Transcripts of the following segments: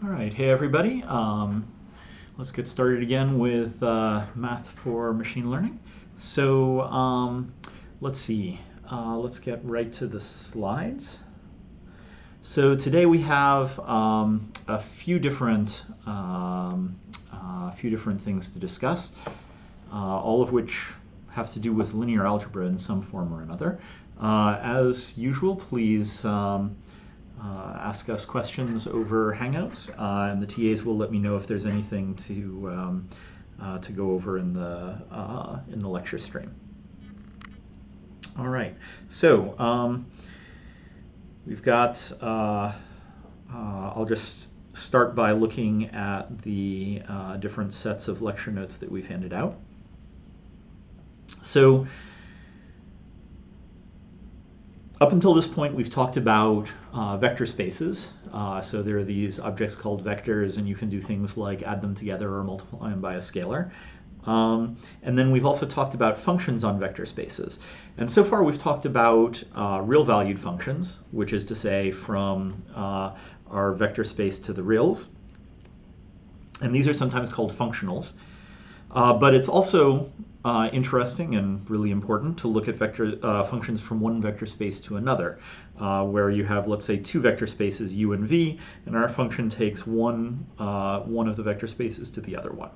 All right, hey everybody. Let's get started again with math for machine learning. So let's see. Let's get right to the slides. So today we have a few different things to discuss, all of which have to do with linear algebra in some form or another. As usual, please ask us questions over Hangouts, and the TAs will let me know if there's anything to go over in the lecture stream. All right, so we've got. I'll just start by looking at the different sets of lecture notes that we've handed out. So up until this point, we've talked about vector spaces. So there are these objects called vectors, and you can do things like add them together or multiply them by a scalar. And then we've also talked about functions on vector spaces. And so far, we've talked about real-valued functions, which is to say from our vector space to the reals. And these are sometimes called functionals. But it's also interesting and really important to look at vector functions from one vector space to another, where you have, let's say, two vector spaces u and v, and our function takes one of the vector spaces to the other one.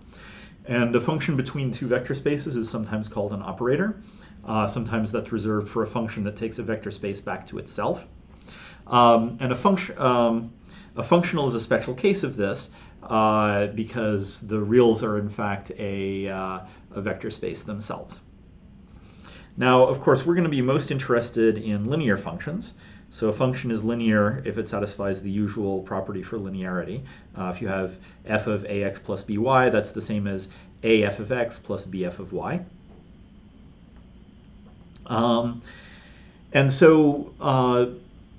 And a function between two vector spaces is sometimes called an operator. Sometimes that's reserved for a function that takes a vector space back to itself. And a functional is a special case of this, because the reals are in fact a vector space themselves. Now, of course, we're going to be most interested in linear functions. So a function is linear if it satisfies the usual property for linearity. If you have f of ax plus by, that's the same as af of x plus bf of y. And so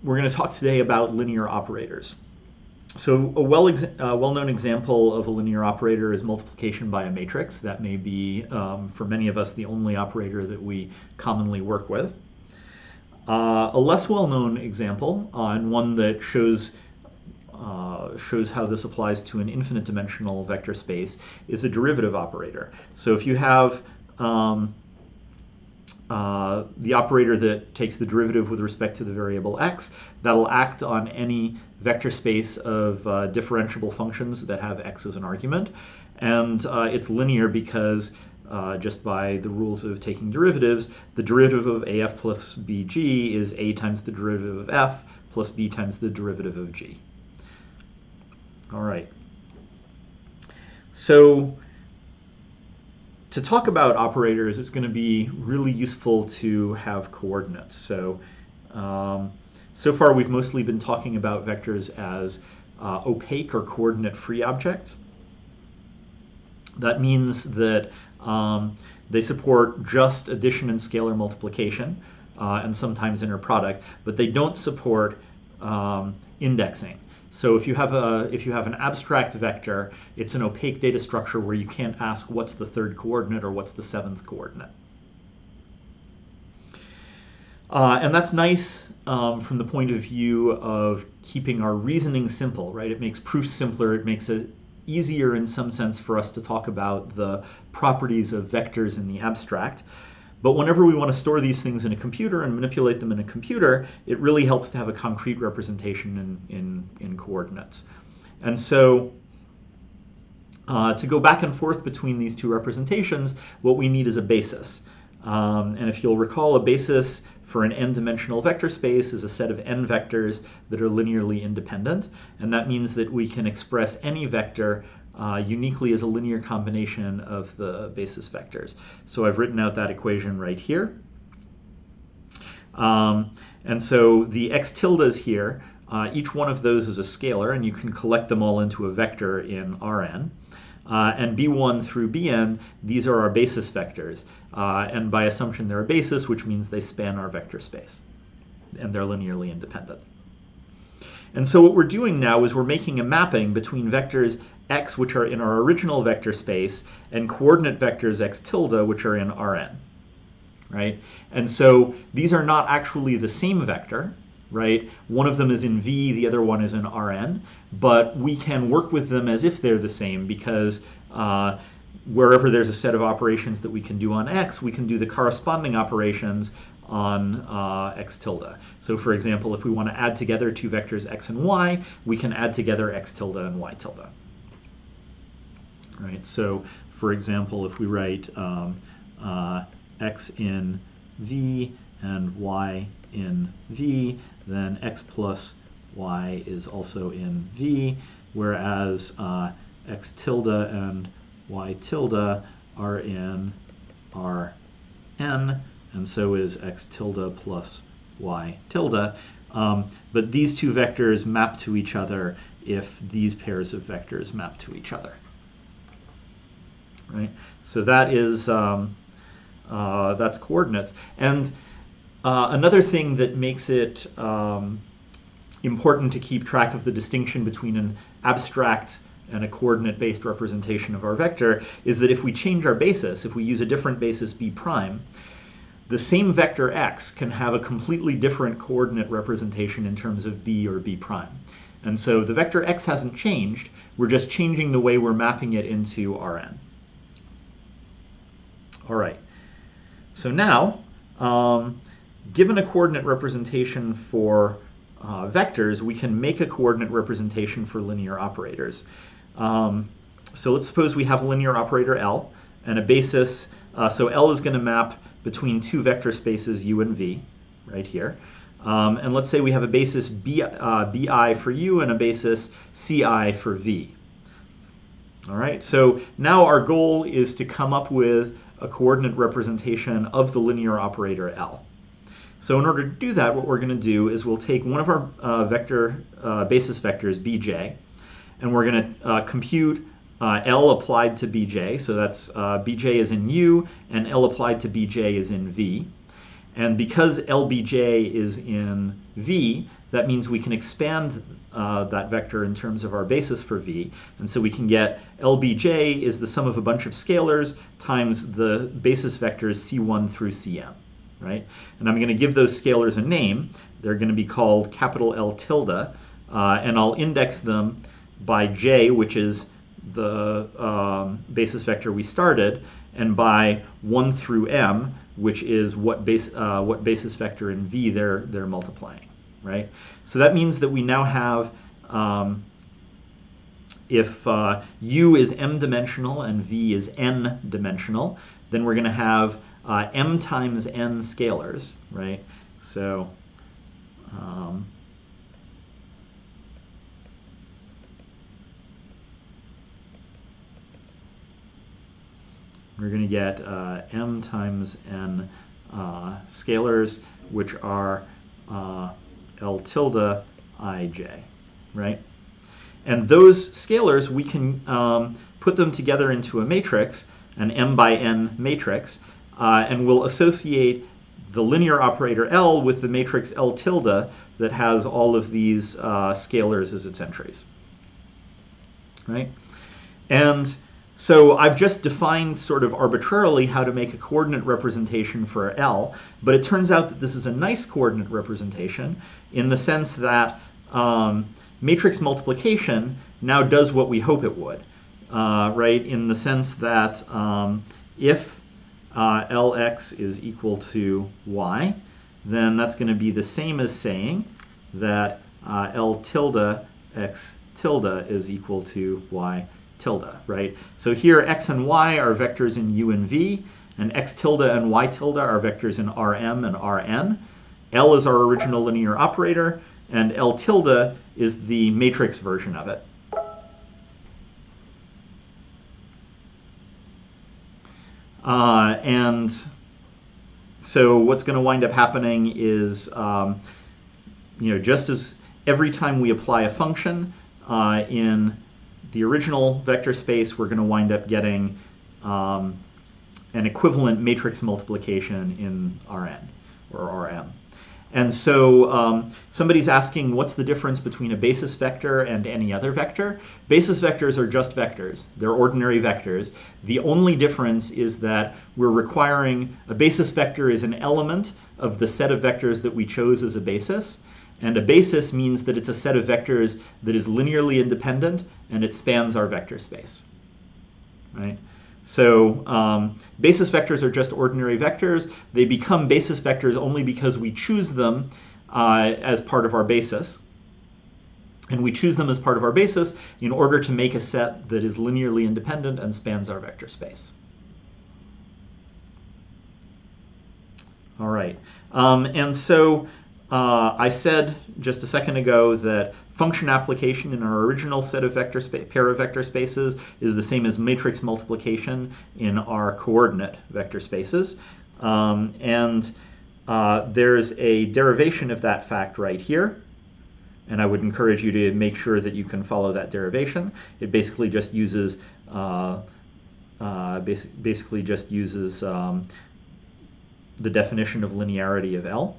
we're going to talk today about linear operators. So a well-known example of a linear operator is multiplication by a matrix. That may be, for many of us, the only operator that we commonly work with. A less well-known example, and one that shows how this applies to an infinite dimensional vector space, is a derivative operator. So if you have the operator that takes the derivative with respect to the variable x, that'll act on any vector space of differentiable functions that have x as an argument. And it's linear because just by the rules of taking derivatives, the derivative of af plus bg is a times the derivative of f plus b times the derivative of g. All right. So to talk about operators, it's going to be really useful to have coordinates. So so far, we've mostly been talking about vectors as opaque or coordinate-free objects. That means that they support just addition and scalar multiplication, and sometimes inner product, but they don't support indexing. So if you have an abstract vector, it's an opaque data structure where you can't ask what's the third coordinate or what's the seventh coordinate. And that's nice from the point of view of keeping our reasoning simple, right? It makes proofs simpler. It makes it easier in some sense for us to talk about the properties of vectors in the abstract. But whenever we want to store these things in a computer and manipulate them in a computer, it really helps to have a concrete representation in coordinates. And so to go back and forth between these two representations, what we need is a basis. And if you'll recall, a basis for an n-dimensional vector space is a set of n vectors that are linearly independent. And that means that we can express any vector uniquely as a linear combination of the basis vectors. So I've written out that equation right here. And so the x tildes here, each one of those is a scalar, and you can collect them all into a vector in Rn. And b1 through bn, these are our basis vectors. And by assumption, they're a basis, which means they span our vector space. And they're linearly independent. And so what we're doing now is we're making a mapping between vectors x, which are in our original vector space, and coordinate vectors x tilde, which are in Rn. Right? And so these are not actually the same vector. right? One of them is in V, the other one is in Rn, but we can work with them as if they're the same because wherever there's a set of operations that we can do on X, we can do the corresponding operations on X tilde. So for example, if we want to add together two vectors X and Y, we can add together X tilde and Y tilde. Right? So for example, if we write X in V and Y in V, then X plus Y is also in V, whereas X tilde and Y tilde are in Rn, and so is X tilde plus Y tilde. But these two vectors map to each other if these pairs of vectors map to each other. Right? So that is that's coordinates. And another thing that makes it important to keep track of the distinction between an abstract and a coordinate-based representation of our vector is that if we change our basis, if we use a different basis b prime, the same vector x can have a completely different coordinate representation in terms of b or b prime. And so the vector x hasn't changed, we're just changing the way we're mapping it into Rn. All right, so now, given a coordinate representation for vectors, we can make a coordinate representation for linear operators. So let's suppose we have a linear operator L and a basis. So L is going to map between two vector spaces U and V, right here. And let's say we have a basis BI for U and a basis CI for V. All right, so now our goal is to come up with a coordinate representation of the linear operator L. So in order to do that, what we're going to do is we'll take one of our basis vectors, Bj, and we're going to compute L applied to Bj. So that's Bj is in U, and L applied to Bj is in V. And because LBJ is in V, that means we can expand that vector in terms of our basis for V. And so we can get LBJ is the sum of a bunch of scalars times the basis vectors C1 through Cm. Right? And I'm going to give those scalars a name. They're going to be called capital L tilde, and I'll index them by j, which is the basis vector we started, and by 1 through m, which is what basis vector in v they're multiplying. Right? So that means that we now have, if u is m-dimensional and v is n-dimensional, then we're going to have m times n scalars, right? So we're going to get m times n scalars, which are L tilde ij, right? And those scalars, we can put them together into a matrix, an m by n matrix, and we'll associate the linear operator L with the matrix L tilde that has all of these scalars as its entries. Right? And so I've just defined sort of arbitrarily how to make a coordinate representation for L, but it turns out that this is a nice coordinate representation in the sense that matrix multiplication now does what we hope it would, right? In the sense that if Lx is equal to y, then that's going to be the same as saying that L tilde x tilde is equal to y tilde, right? So here x and y are vectors in u and v, and x tilde and y tilde are vectors in Rm and Rn. L is our original linear operator, and L tilde is the matrix version of it. And so what's going to wind up happening is, just as every time we apply a function in the original vector space, we're going to wind up getting an equivalent matrix multiplication in Rn or Rm. And so somebody's asking, what's the difference between a basis vector and any other vector? Basis vectors are just vectors. They're ordinary vectors. The only difference is that we're requiring a basis vector is an element of the set of vectors that we chose as a basis. And a basis means that it's a set of vectors that is linearly independent and it spans our vector space. Right? So basis vectors are just ordinary vectors. They become basis vectors only because we choose them as part of our basis. And we choose them as part of our basis in order to make a set that is linearly independent and spans our vector space. All right. And so I said just a second ago that function application in our original set of pair of vector spaces is the same as matrix multiplication in our coordinate vector spaces. There's a derivation of that fact right here. And I would encourage you to make sure that you can follow that derivation. It basically just uses the definition of linearity of L.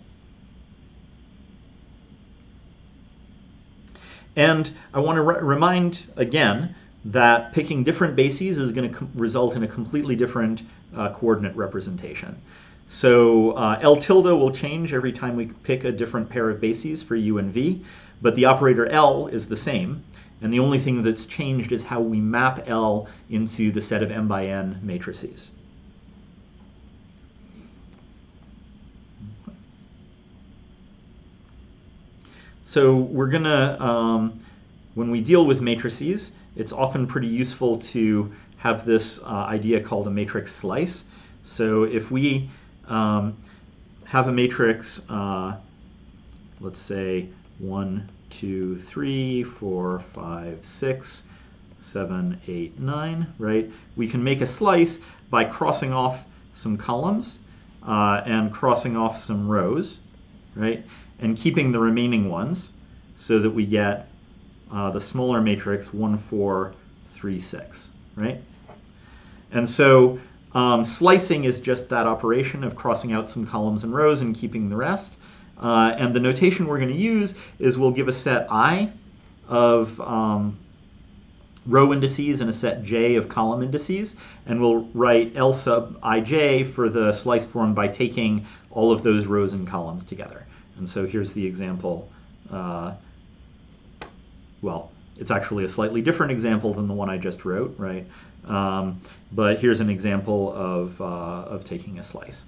And I want to remind again that picking different bases is going to result in a completely different coordinate representation. So L tilde will change every time we pick a different pair of bases for U and V, but the operator L is the same. And the only thing that's changed is how we map L into the set of m by n matrices. So we're going to, when we deal with matrices, it's often pretty useful to have this idea called a matrix slice. So if we have a matrix, let's say 1, 2, 3, 4, 5, 6, 7, 8, 9, right? We can make a slice by crossing off some columns and crossing off some rows, right? And keeping the remaining ones so that we get the smaller matrix 1, 4, 3, 6, right? And so slicing is just that operation of crossing out some columns and rows and keeping the rest. And the notation we're going to use is we'll give a set I of row indices and a set J of column indices, and we'll write L sub ij for the slice form by taking all of those rows and columns together. And so here's the example. Well, it's actually a slightly different example than the one I just wrote, right? But here's an example of taking a slice.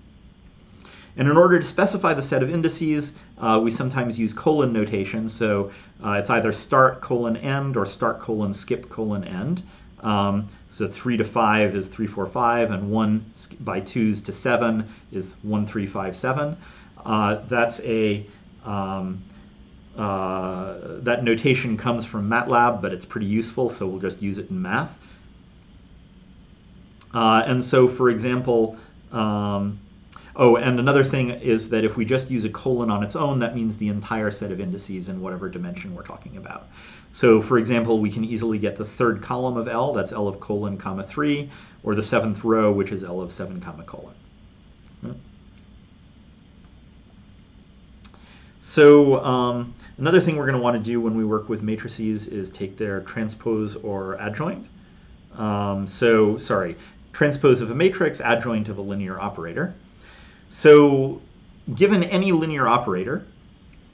And in order to specify the set of indices, we sometimes use colon notation. So it's either start colon end or start colon skip colon end. So 3 to 5 is 3, 4, 5, and 1 by 2s to 7 is 1, 3, 5, 7. That's a that notation comes from MATLAB, but it's pretty useful, so we'll just use it in math. And so, for example, oh, and another thing is that if we just use a colon on its own, that means the entire set of indices in whatever dimension we're talking about. So, for example, we can easily get the third column of L, that's L of colon comma 3, or the seventh row, which is L of 7 comma colon. So another thing we're going to want to do when we work with matrices is take their transpose or adjoint. Transpose of a matrix, adjoint of a linear operator. So given any linear operator,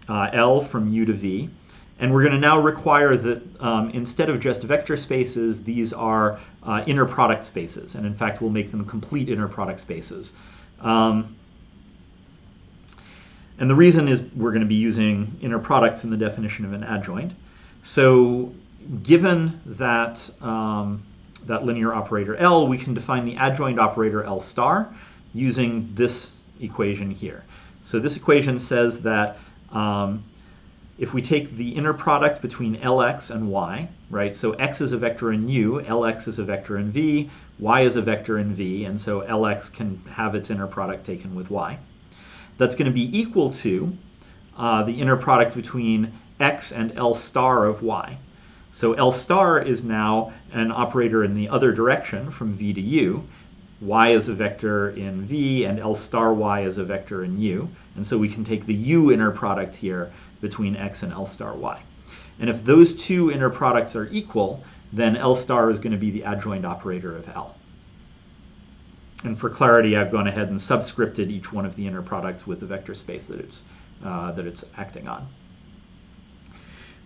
L from U to V, and we're going to now require that instead of just vector spaces, these are inner product spaces. And in fact, we'll make them complete inner product spaces. And the reason is we're going to be using inner products in the definition of an adjoint. So given that, that linear operator L, we can define the adjoint operator L star using this equation here. So this equation says that if we take the inner product between Lx and y, right, so x is a vector in U, Lx is a vector in V, y is a vector in V, and so Lx can have its inner product taken with y. That's going to be equal to the inner product between x and L star of y. So L star is now an operator in the other direction from V to U. Y is a vector in V, and L star y is a vector in U. And so we can take the U inner product here between x and L star y. And if those two inner products are equal, then L star is going to be the adjoint operator of L. And for clarity, I've gone ahead and subscripted each one of the inner products with the vector space that it's acting on.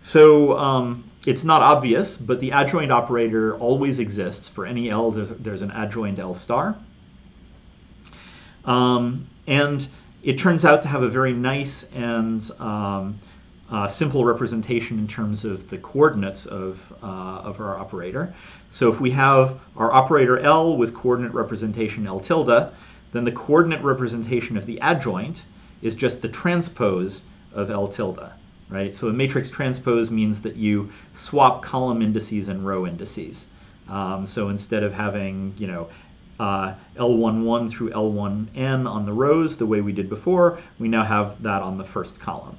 So it's not obvious, but the adjoint operator always exists. For any L, there's an adjoint L star. And it turns out to have a very nice and simple representation in terms of the coordinates of our operator. So if we have our operator L with coordinate representation L tilde, then the coordinate representation of the adjoint is just the transpose of L tilde, right? So a matrix transpose means that you swap column indices and row indices. So instead of having, L11 through L1n on the rows the way we did before, we now have that on the first column.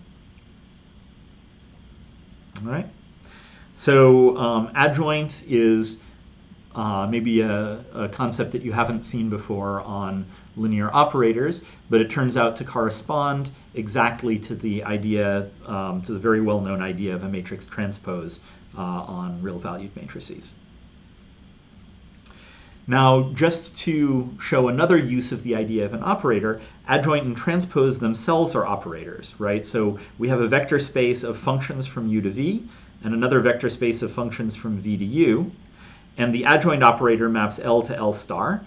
All right. So adjoint is maybe a concept that you haven't seen before on linear operators, but it turns out to correspond exactly to the idea, to the very well-known idea of a matrix transpose on real-valued matrices. Now, just to show another use of the idea of an operator, adjoint and transpose themselves are operators, right? So we have a vector space of functions from u to v, and another vector space of functions from v to u, and the adjoint operator maps L to L star,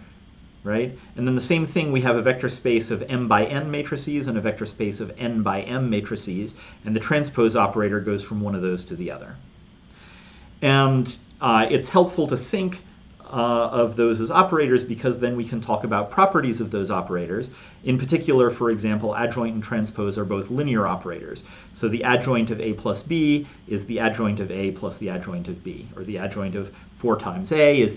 right? And then the same thing, we have a vector space of m by n matrices and a vector space of n by m matrices, and the transpose operator goes from one of those to the other. And it's helpful to think of those as operators because then we can talk about properties of those operators. In particular, for example, adjoint and transpose are both linear operators. So the adjoint of a plus b is the adjoint of a plus the adjoint of b, or the adjoint of 4 times a is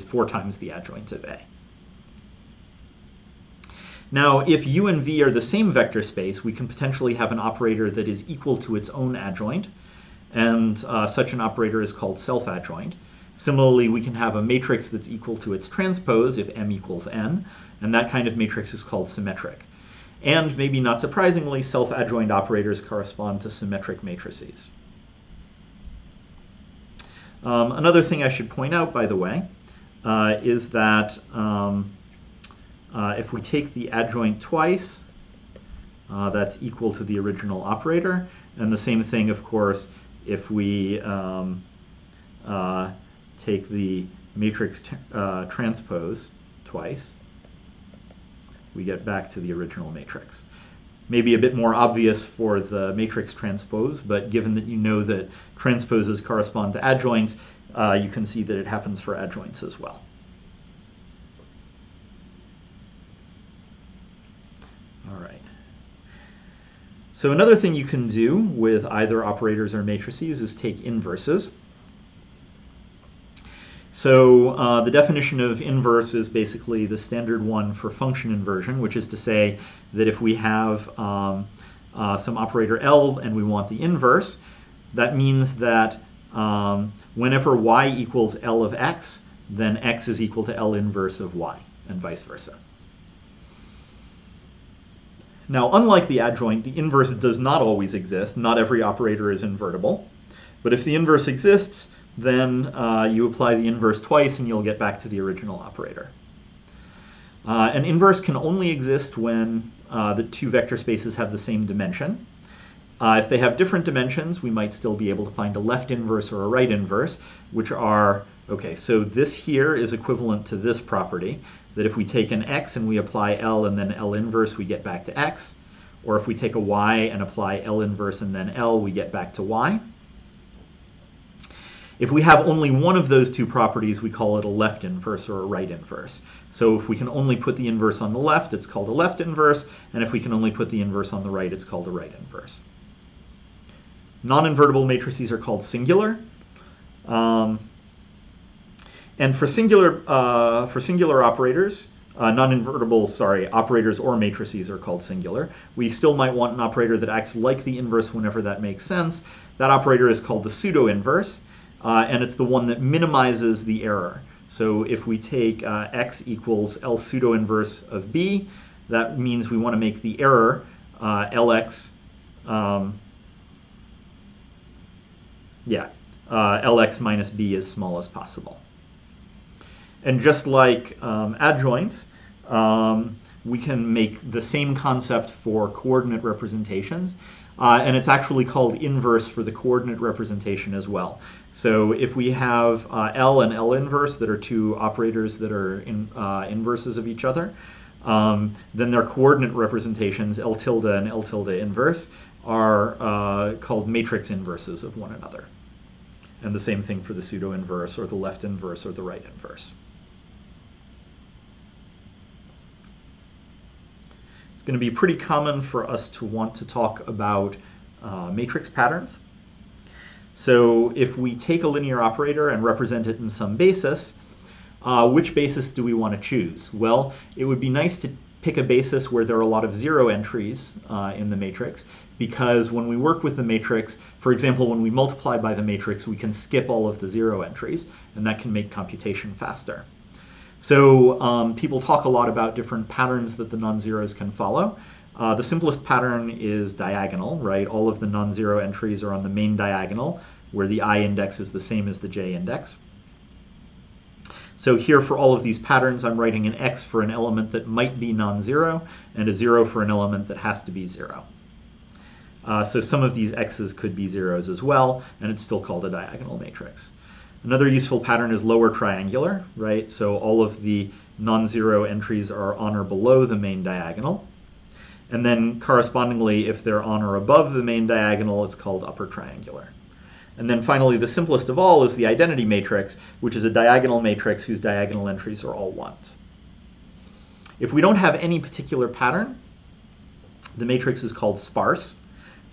4 times the adjoint of a. Now, if u and v are the same vector space, we can potentially have an operator that is equal to its own adjoint, and such an operator is called self-adjoint. Similarly, we can have a matrix that's equal to its transpose if m equals n, and that kind of matrix is called symmetric. And maybe not surprisingly, self-adjoint operators correspond to symmetric matrices. Another thing I should point out, by the way, is that if we take the adjoint twice, that's equal to the original operator. And the same thing, of course, if we take the matrix transpose twice, we get back to the original matrix. Maybe a bit more obvious for the matrix transpose, but given that you know that transposes correspond to adjoints, you can see that it happens for adjoints as well. All right. So another thing you can do with either operators or matrices is take inverses. So the definition of inverse is basically the standard one for function inversion, which is to say that if we have some operator L and we want the inverse, that means that whenever y equals L of x, then x is equal to L inverse of y, and vice versa. Now, unlike the adjoint, the inverse does not always exist. Not every operator is invertible. But if the inverse exists, then you apply the inverse twice and you'll get back to the original operator. An inverse can only exist when the two vector spaces have the same dimension. If they have different dimensions, we might still be able to find a left inverse or a right inverse, which are, okay, so this here is equivalent to this property, that if we take an x and we apply L and then L inverse, we get back to x. Or if we take a y and apply L inverse and then L, we get back to y. If we have only one of those two properties, we call it a left inverse or a right inverse. So if we can only put the inverse on the left, it's called a left inverse, and if we can only put the inverse on the right, it's called a right inverse. Non-invertible matrices are called singular. And for singular operators, operators or matrices are called singular. We still might want an operator that acts like the inverse whenever that makes sense. That operator is called the pseudo-inverse. And it's the one that minimizes the error. So if we take x equals L pseudo-inverse of b, that means we want to make the error Lx, Lx minus b as small as possible. And just like adjoints, we can make the same concept for coordinate representations. And it's actually called inverse for the coordinate representation as well. So if we have L and L inverse that are two operators that are inverses of each other, then their coordinate representations, L tilde and L tilde inverse, are called matrix inverses of one another. And the same thing for the pseudo inverse or the left inverse or the right inverse. It's going to be pretty common for us to want to talk about matrix patterns. So if we take a linear operator and represent it in some basis, which basis do we want to choose? Well, it would be nice to pick a basis where there are a lot of zero entries in the matrix, because when we work with the matrix, for example, when we multiply by the matrix, we can skip all of the zero entries, and that can make computation faster. So people talk a lot about different patterns that the non-zeros can follow. The simplest pattern is diagonal, right? All of the non-zero entries are on the main diagonal, where the I index is the same as the j index. So here for all of these patterns, I'm writing an x for an element that might be non-zero, and a 0 for an element that has to be 0. So some of these x's could be zeros as well, and it's still called a diagonal matrix. Another useful pattern is lower triangular, right? So all of the non-zero entries are on or below the main diagonal. And then correspondingly, if they're on or above the main diagonal, it's called upper triangular. And then finally, the simplest of all is the identity matrix, which is a diagonal matrix whose diagonal entries are all 1s. If we don't have any particular pattern, the matrix is called sparse.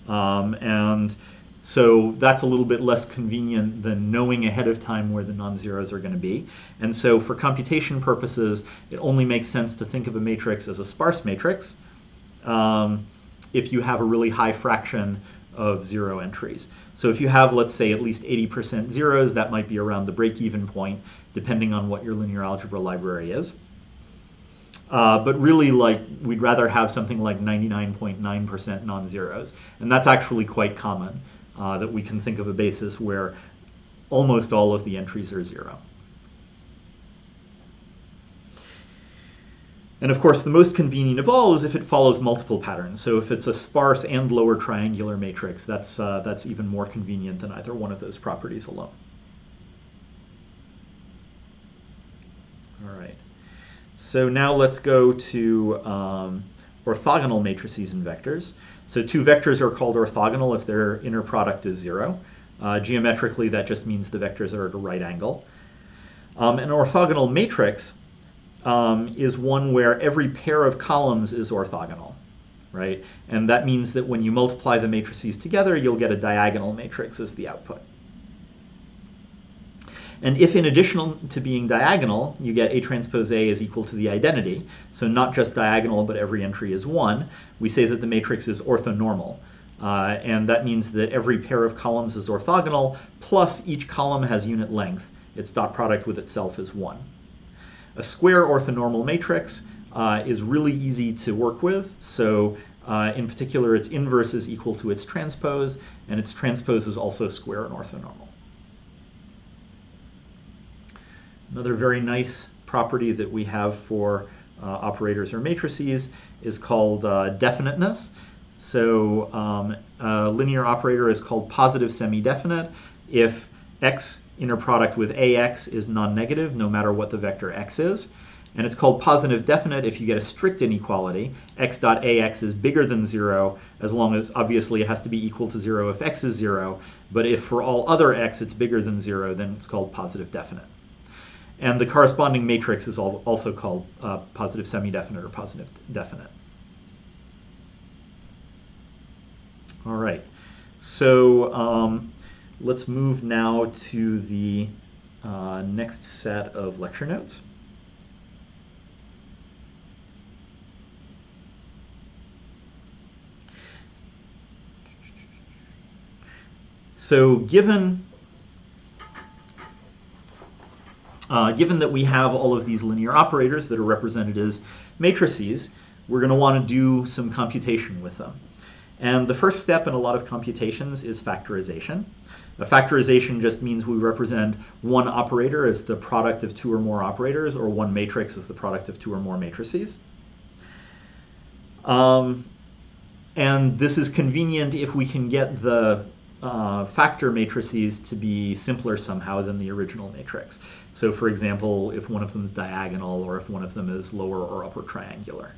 And so that's a little bit less convenient than knowing ahead of time where the non-zeros are going to be. And so for computation purposes, it only makes sense to think of a matrix as a sparse matrix if you have a really high fraction of zero entries. So if you have, let's say, at least 80% zeros, that might be around the break-even point, depending on what your linear algebra library is. But really, we'd rather have something like 99.9% non-zeros. And that's actually quite common, that we can think of a basis where almost all of the entries are 0. And of course, the most convenient of all is if it follows multiple patterns. So if it's a sparse and lower triangular matrix, that's even more convenient than either one of those properties alone. All right. So now let's go to orthogonal matrices and vectors. So two vectors are called orthogonal if their inner product is 0. Geometrically, that just means the vectors are at a right angle. An orthogonal matrix is one where every pair of columns is orthogonal, right? And that means that when you multiply the matrices together, you'll get a diagonal matrix as the output. And if in addition to being diagonal, you get A transpose A is equal to the identity, so not just diagonal, but every entry is 1, we say that the matrix is orthonormal. And that means that every pair of columns is orthogonal, plus each column has unit length. Its dot product with itself is 1. A square orthonormal matrix is really easy to work with. So in particular, its inverse is equal to its transpose, and its transpose is also square and orthonormal. Another very nice property that we have for operators or matrices is called definiteness. So a linear operator is called positive semi-definite if x inner product with ax is non-negative, no matter what the vector x is. And it's called positive definite if you get a strict inequality. X dot ax is bigger than 0, as long as, obviously, it has to be equal to 0 if x is 0. But if for all other x it's bigger than 0, then it's called positive definite. And the corresponding matrix is also called positive semi-definite or positive definite. All right. So let's move now to the next set of lecture notes. So given that we have all of these linear operators that are represented as matrices, we're going to want to do some computation with them. And the first step in a lot of computations is factorization. A factorization just means we represent one operator as the product of two or more operators, or one matrix as the product of two or more matrices. And this is convenient if we can get the factor matrices to be simpler somehow than the original matrix. So for example, if one of them is diagonal or if one of them is lower or upper triangular.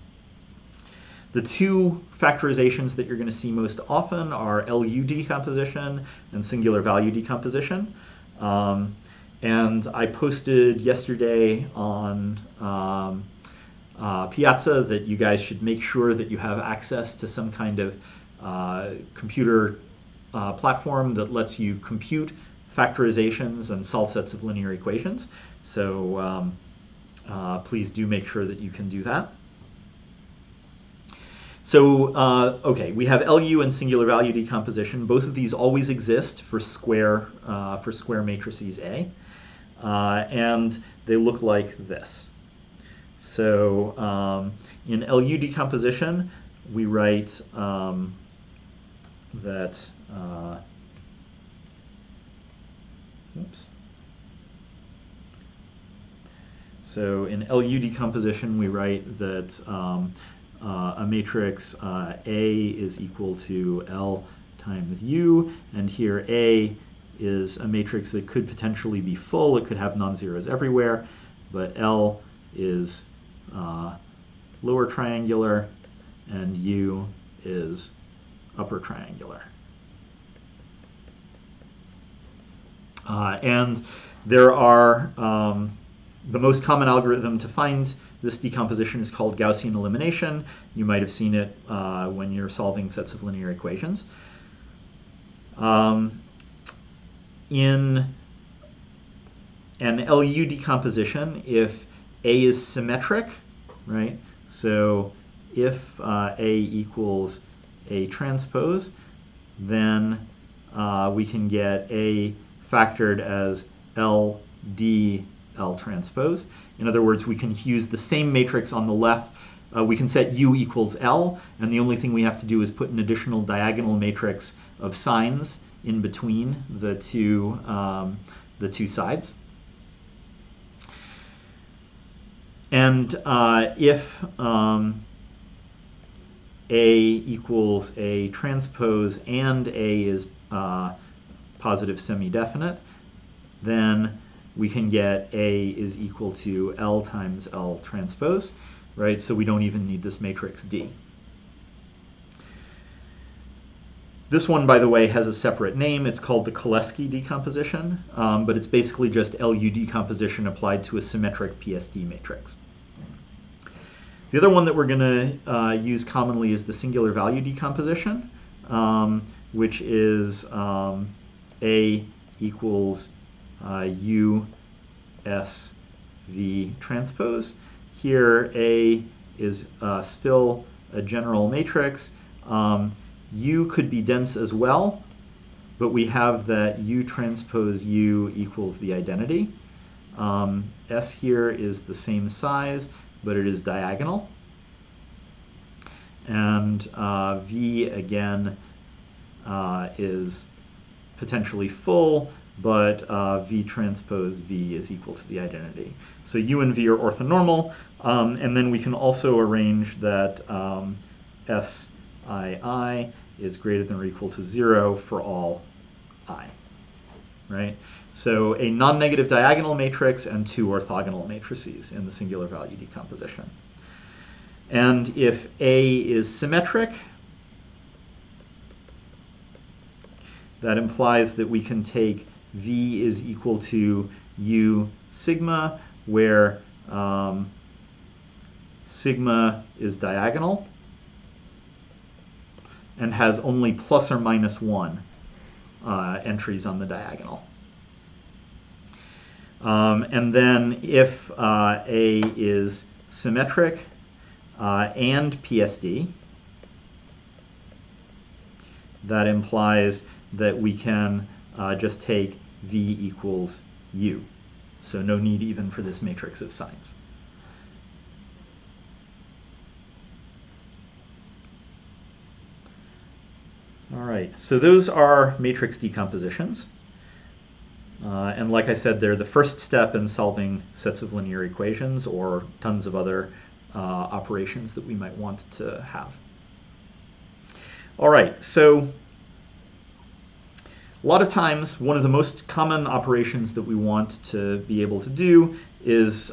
The two factorizations that you're going to see most often are LU decomposition and singular value decomposition. And I posted yesterday on Piazza that you guys should make sure that you have access to some kind of computer platform that lets you compute factorizations and solve sets of linear equations. So please do make sure that you can do that. So, okay, we have LU and singular value decomposition. Both of these always exist for square matrices A. And they look like this. So in LU decomposition, we write that, oops. So in LU decomposition, we write that a matrix A is equal to L times U, and here A is a matrix that could potentially be full. It could have non-zeros everywhere, but L is lower triangular, and U is upper triangular. And there are, the most common algorithm to find this decomposition is called Gaussian elimination. You might have seen it when you're solving sets of linear equations. In an LU decomposition, if A is symmetric, right? So if A equals A transpose, then we can get A factored as LD L transpose. In other words, we can use the same matrix on the left. We can set U equals L, and the only thing we have to do is put an additional diagonal matrix of signs in between the two sides. And if A equals A transpose and A is positive semi-definite, then we can get A is equal to L times L transpose, right? So we don't even need this matrix D. This one, by the way, has a separate name. It's called the Koleski decomposition, but it's basically just LU decomposition applied to a symmetric PSD matrix. The other one that we're going to use commonly is the singular value decomposition, which is A equals U S V transpose. Here A is still a general matrix. U could be dense as well, but we have that U transpose U equals the identity. S here is the same size, but it is diagonal. And V again is potentially full, but V transpose V is equal to the identity. So U and V are orthonormal, and then we can also arrange that SII is greater than or equal to 0 for all I, right? So a non-negative diagonal matrix and two orthogonal matrices in the singular value decomposition. And if A is symmetric, that implies that we can take V is equal to U sigma, where sigma is diagonal and has only plus or minus 1 entries on the diagonal. And then if A is symmetric and PSD, that implies that we can just take V equals U. So no need even for this matrix of signs. All right, so those are matrix decompositions. And like I said, they're the first step in solving sets of linear equations or tons of other operations that we might want to have. All right, so a lot of times, one of the most common operations that we want to be able to do is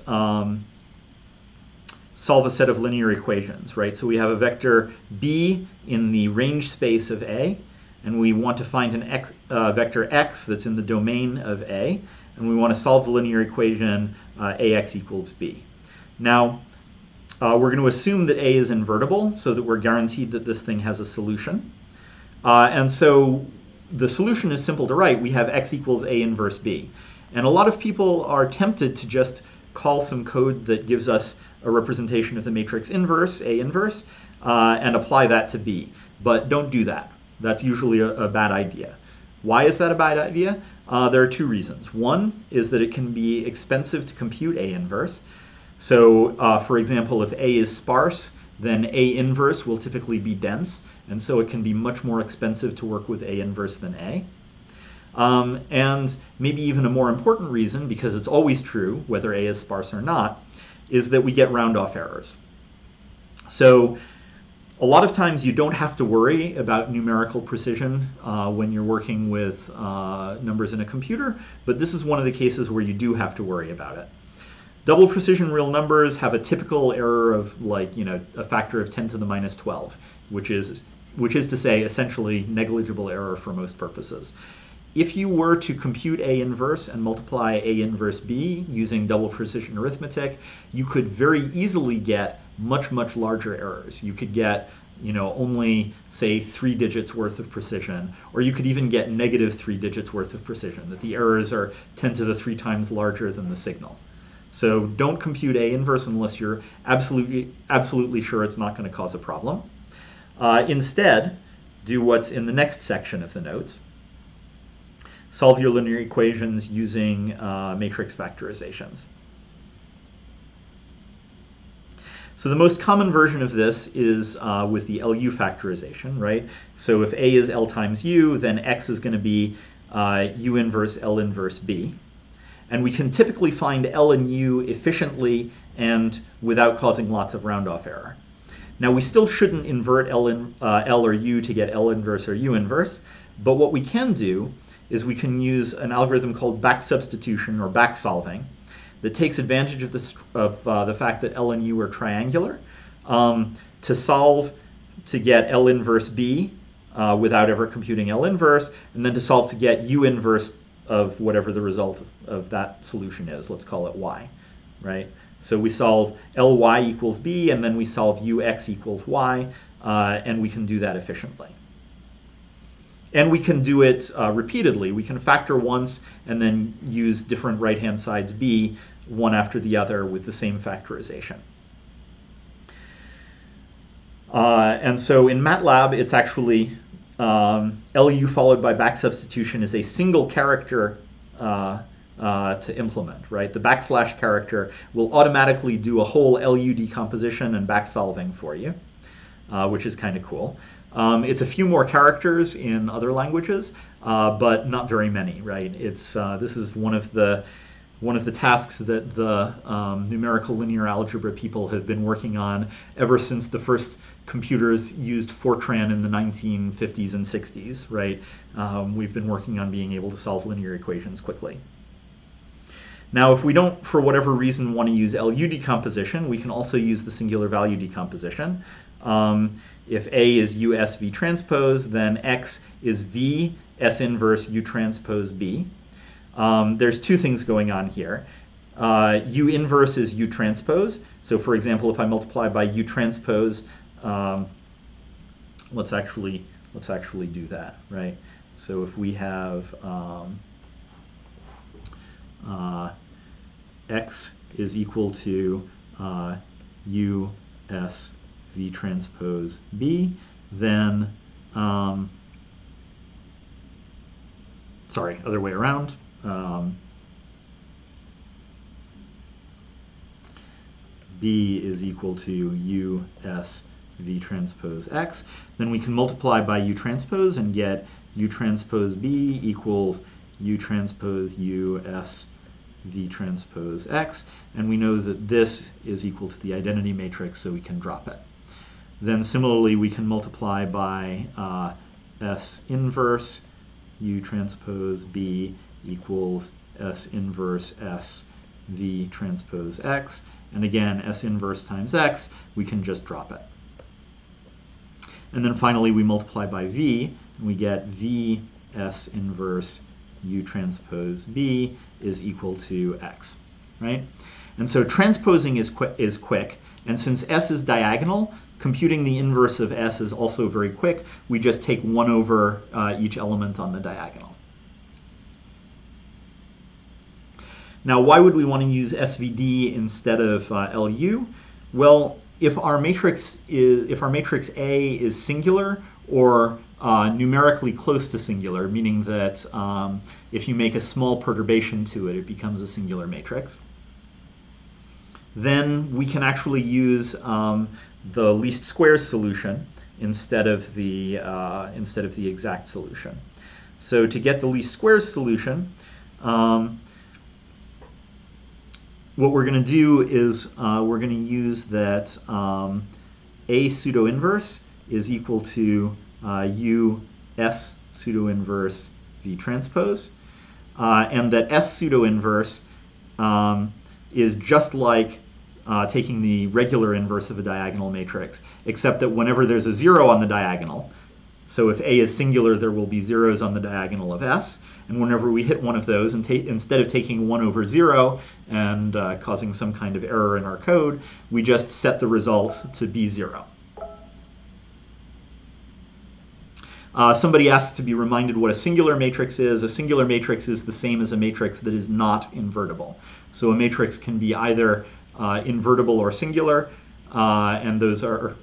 solve a set of linear equations, right? So we have a vector b in the range space of A, and we want to find an vector x that's in the domain of A, and we want to solve the linear equation ax equals b. Now, we're going to assume that A is invertible so that we're guaranteed that this thing has a solution. And so the solution is simple to write. We have x equals A inverse B. And a lot of people are tempted to just call some code that gives us a representation of the matrix inverse, A inverse, and apply that to B. But don't do that. That's usually a bad idea. Why is that a bad idea? There are two reasons. One is that it can be expensive to compute A inverse. So, for example, if A is sparse, then A inverse will typically be dense, and so it can be much more expensive to work with A inverse than A. And maybe even a more important reason, because it's always true, whether A is sparse or not, is that we get round-off errors. So a lot of times you don't have to worry about numerical precision when you're working with numbers in a computer, but this is one of the cases where you do have to worry about it. Double precision real numbers have a typical error of a factor of 10 to the minus 12, which is to say essentially negligible error for most purposes. If you were to compute A inverse and multiply A inverse B using double precision arithmetic, you could very easily get much, much larger errors. You could get only, say, 3 digits worth of precision, or you could even get negative 3 digits worth of precision, that the errors are 10 to the 3 times larger than the signal. So don't compute A inverse unless you're absolutely sure it's not going to cause a problem. Instead, do what's in the next section of the notes. Solve your linear equations using matrix factorizations. So the most common version of this is with the LU factorization, right? So if A is L times U, then X is going to be U inverse L inverse B. And we can typically find L and U efficiently and without causing lots of round-off error. Now, we still shouldn't invert L or U to get L inverse or U inverse, but what we can do is we can use an algorithm called back substitution or back solving that takes advantage of the fact that L and U are triangular to solve to get L inverse B without ever computing L inverse, and then to solve to get U inverse of whatever the result of that solution is. Let's call it y, right? So we solve Ly equals b, and then we solve ux equals y, and we can do that efficiently. And we can do it repeatedly. We can factor once and then use different right-hand sides b, one after the other, with the same factorization. And so in MATLAB, it's actually LU followed by back substitution is a single character to implement, right? The backslash character will automatically do a whole LU decomposition and back solving for you, which is kind of cool. It's a few more characters in other languages, but not very many, right? It's this is one of the tasks that the numerical linear algebra people have been working on ever since the first computers used Fortran in the 1950s and 60s, right? We've been working on being able to solve linear equations quickly. Now, if we don't, for whatever reason, want to use LU decomposition, we can also use the singular value decomposition. If A is US V transpose, then X is V S inverse U transpose B. There's two things going on here. U inverse is U transpose. So for example, if I multiply by U transpose, let's actually do that, right? So if we have X is equal to U S V transpose B, then, sorry, other way around. B is equal to U S V transpose X. Then we can multiply by U transpose and get U transpose B equals U transpose U S V transpose X, and we know that this is equal to the identity matrix, so we can drop it. Then similarly, we can multiply by S inverse U transpose B equals S inverse S V transpose X, and again, S inverse times X, we can just drop it. And then finally, we multiply by V, and we get V S inverse U transpose B is equal to X, right? And so transposing is quick, and since S is diagonal, computing the inverse of S is also very quick. We just take 1 over each element on the diagonal. Now, why would we want to use SVD instead of LU? Well, if our matrix A is singular or numerically close to singular, meaning that if you make a small perturbation to it, it becomes a singular matrix, then we can actually use the least squares solution instead of the exact solution. So to get the least squares solution, what we're going to do is we're going to use that A pseudo inverse is equal to U S pseudo inverse V transpose, and that S pseudo inverse is just like taking the regular inverse of a diagonal matrix, except that whenever there's a 0 on the diagonal, so if A is singular, there will be zeros on the diagonal of S, and whenever we hit one of those, and instead of taking 1 over 0 and causing some kind of error in our code, we just set the result to be 0. Somebody asked to be reminded what a singular matrix is. A singular matrix is the same as a matrix that is not invertible. So a matrix can be either invertible or singular, and that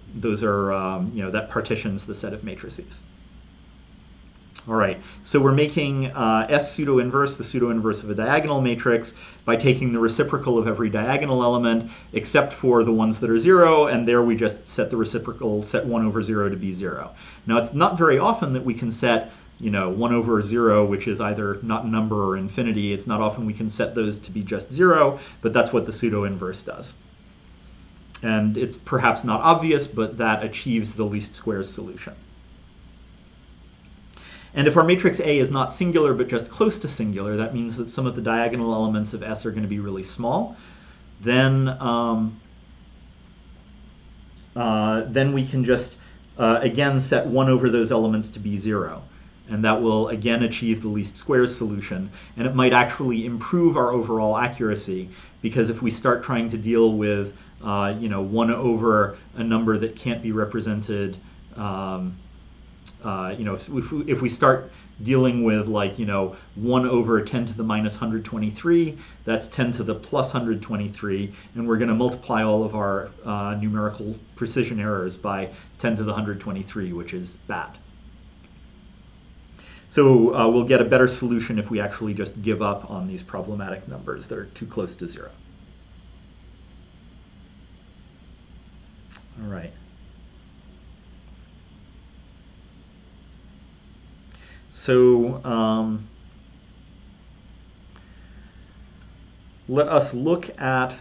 partitions the set of matrices. All right, so we're making S pseudo inverse the pseudo inverse of a diagonal matrix by taking the reciprocal of every diagonal element except for the ones that are 0, and there we just set the reciprocal, set 1 over 0 to be 0. Now it's not very often that we can set 1 over 0, which is either not number or infinity. It's not often we can set those to be just 0, but that's what the pseudo inverse does. And it's perhaps not obvious, but that achieves the least squares solution. And if our matrix A is not singular but just close to singular, that means that some of the diagonal elements of S are going to be really small. Then we can just again set 1 over those elements to be 0. And that will again achieve the least squares solution. And it might actually improve our overall accuracy, because if we start trying to deal with 1 over a number that can't be represented, if we start dealing with 1 over 10 to the minus 123, that's 10 to the plus 123, and we're going to multiply all of our numerical precision errors by 10 to the 123, which is bad. So we'll get a better solution if we actually just give up on these problematic numbers that are too close to 0. All right. So let us look at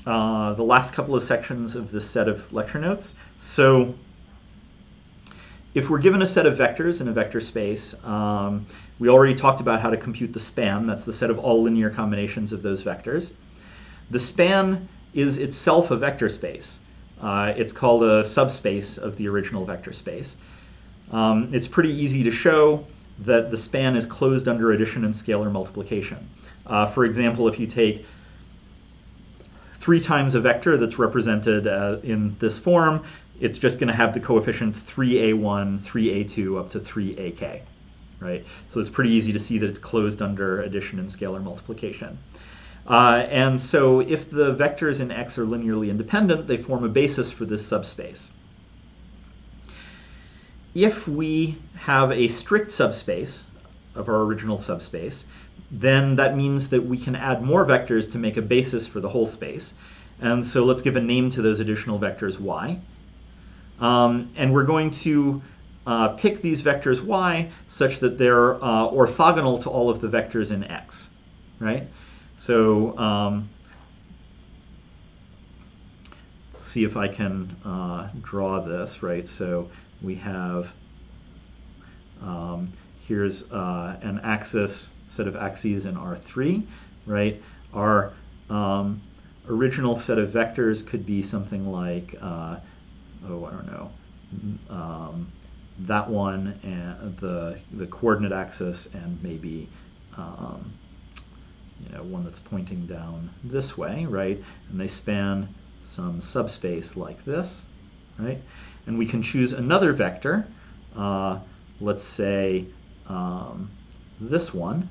the last couple of sections of this set of lecture notes. So if we're given a set of vectors in a vector space, we already talked about how to compute the span. That's the set of all linear combinations of those vectors. The span is itself a vector space. It's called a subspace of the original vector space. It's pretty easy to show that the span is closed under addition and scalar multiplication. For example, if you take 3 times a vector that's represented in this form, it's just going to have the coefficients 3a1, 3a2, up to 3ak, right? So it's pretty easy to see that it's closed under addition and scalar multiplication. And so if the vectors in X are linearly independent, they form a basis for this subspace. If we have a strict subspace of our original subspace, then that means that we can add more vectors to make a basis for the whole space. And so let's give a name to those additional vectors y. And we're going to pick these vectors y such that they're orthogonal to all of the vectors in x, right? So see if I can draw this, right? So we have, here's an axis, set of axes in R3, right? Our original set of vectors could be something like, oh, I don't know, that one and the coordinate axis, and maybe one that's pointing down this way, right? And they span some subspace like this, right? And we can choose another vector, let's say this one,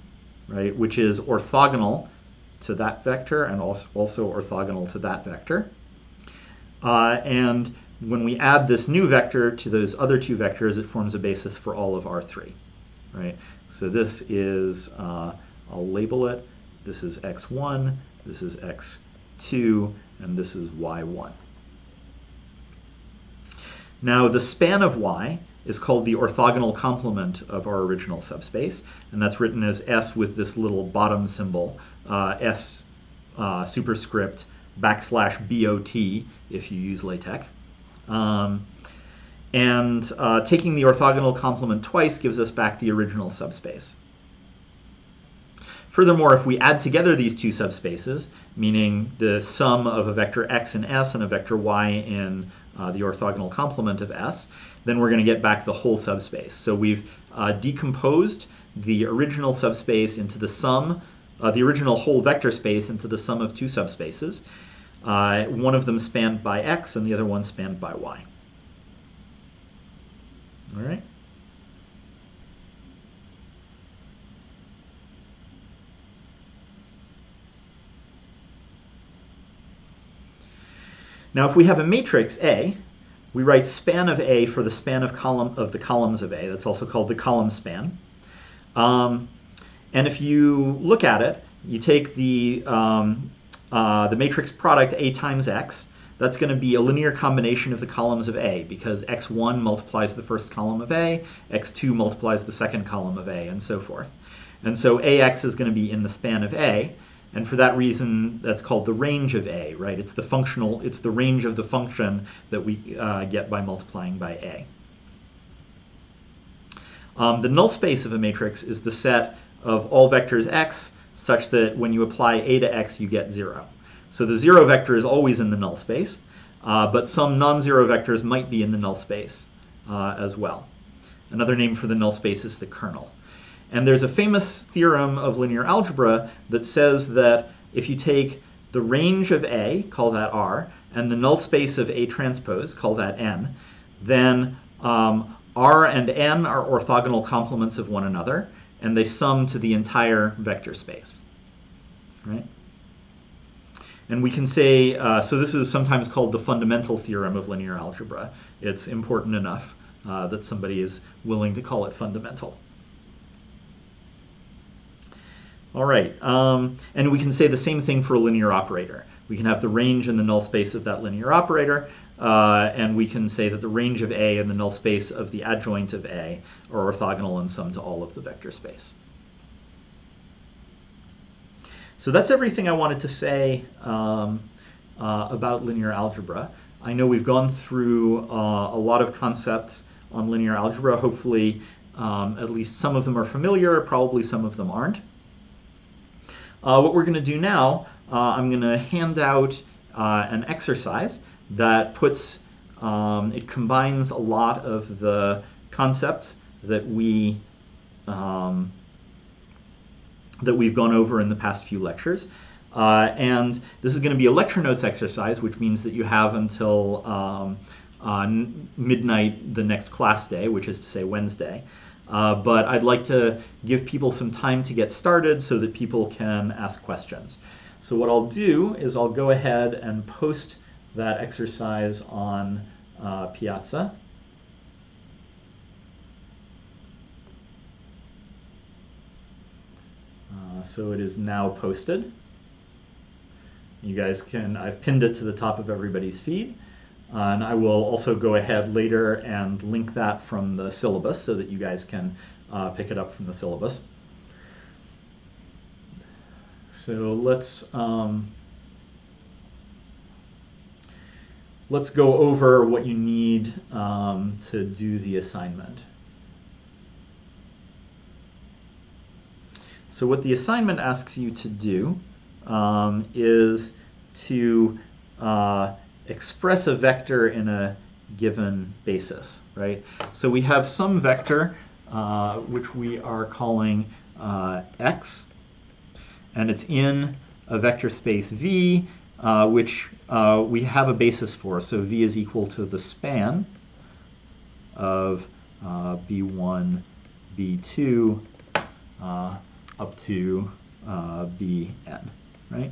right, which is orthogonal to that vector and also orthogonal to that vector. And when we add this new vector to those other two vectors, it forms a basis for all of R3, right? So this is, I'll label it, this is x1, this is x2, and this is y1. Now the span of y is called the orthogonal complement of our original subspace, and that's written as S with this little bottom symbol, S superscript \BOT if you use LaTeX. And taking the orthogonal complement twice gives us back the original subspace. Furthermore, if we add together these two subspaces, meaning the sum of a vector x in S and a vector y in the orthogonal complement of S, then we're going to get back the whole subspace. So we've decomposed the original subspace into the sum, the original whole vector space into the sum of two subspaces. One of them spanned by x and the other one spanned by y. All right. Now, if we have a matrix A, we write span of A for the span of the columns of A. That's also called the column span. And if you look at it, you take the matrix product A times X. That's going to be a linear combination of the columns of A, because X1 multiplies the first column of A, X2 multiplies the second column of A, and so forth. And so AX is going to be in the span of A. And for that reason, that's called the range of A, right? It's the range of the function that we get by multiplying by A. The null space of a matrix is the set of all vectors x such that when you apply A to x, you get 0. So the 0 vector is always in the null space, but some non-zero vectors might be in the null space as well. Another name for the null space is the kernel. And there's a famous theorem of linear algebra that says that if you take the range of A, call that R, and the null space of A transpose, call that N, then R and N are orthogonal complements of one another, and they sum to the entire vector space, right? And we can say, so this is sometimes called the fundamental theorem of linear algebra. It's important enough that somebody is willing to call it fundamental. All right, and we can say the same thing for a linear operator. We can have the range and the null space of that linear operator, and we can say that the range of A and the null space of the adjoint of A are orthogonal and sum to all of the vector space. So that's everything I wanted to say about linear algebra. I know we've gone through a lot of concepts on linear algebra. Hopefully, at least some of them are familiar, probably some of them aren't. What we're going to do now, I'm going to hand out an exercise that puts, it combines a lot of the concepts that we've gone over in the past few lectures. And this is going to be a lecture notes exercise, which means that you have until midnight the next class day, which is to say Wednesday. But I'd like to give people some time to get started so that people can ask questions. So what I'll do is I'll go ahead and post that exercise on Piazza. So it is now posted. You guys can, I've pinned it to the top of everybody's feed. And I will also go ahead later and link that from the syllabus so that you guys can pick it up from the syllabus. So let's go over what you need to do the assignment. So what the assignment asks you to do is to express a vector in a given basis, right? So we have some vector which we are calling x, and it's in a vector space V, which we have a basis for. So V is equal to the span of B1, B2, up to Bn, right?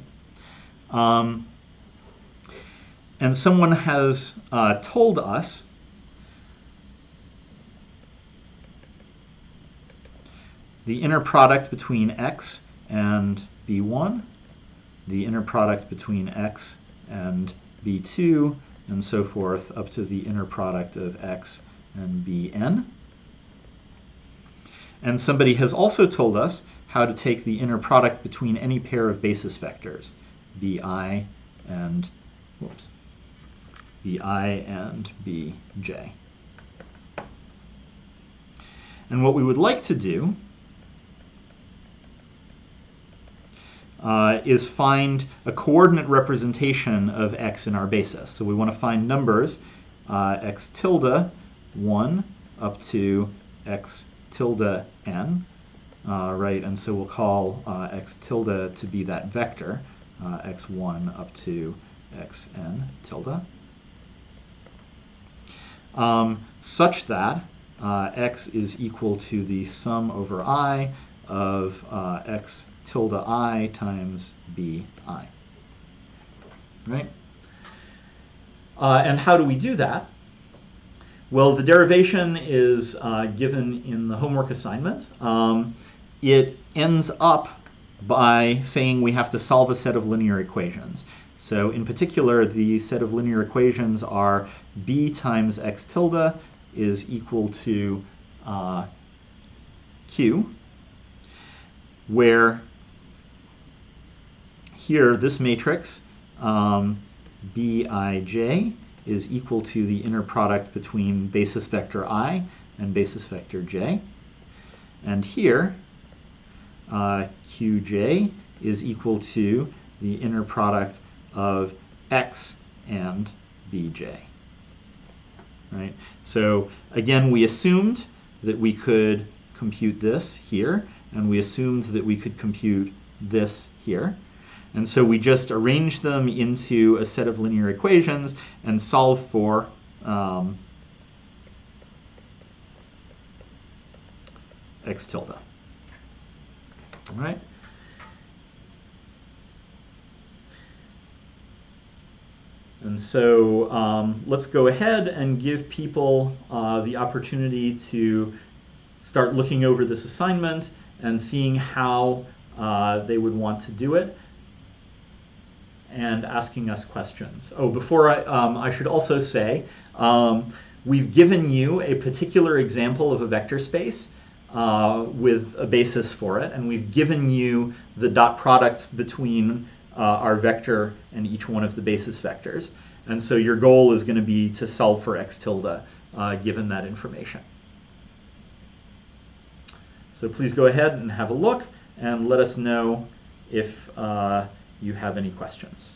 And someone has told us the inner product between x and B1, the inner product between x and B2, and so forth, up to the inner product of x and Bn. And somebody has also told us how to take the inner product between any pair of basis vectors, Bi and Bj. And what we would like to do is find a coordinate representation of x in our basis. So we want to find numbers x tilde 1 up to x tilde n, right? And so we'll call x tilde to be that vector, x1 up to xn tilde, such that x is equal to the sum over I of x tilde I times bi, right? And how do we do that? Well, the derivation is given in the homework assignment. It ends up by saying we have to solve a set of linear equations. So in particular, the set of linear equations are b times x tilde is equal to q, where here this matrix Bij is equal to the inner product between basis vector I and basis vector j. And here Qj is equal to the inner product of x and Bj. Right? So again, we assumed that we could compute this here, and we assumed that we could compute this here. And so we just arrange them into a set of linear equations and solve for x tilde. All right? And so let's go ahead and give people the opportunity to start looking over this assignment and seeing how they would want to do it, and asking us questions. Oh, before I should also say, we've given you a particular example of a vector space with a basis for it, and we've given you the dot products between our vector and each one of the basis vectors. And so your goal is going to be to solve for x tilde given that information. So please go ahead and have a look and let us know if you have any questions.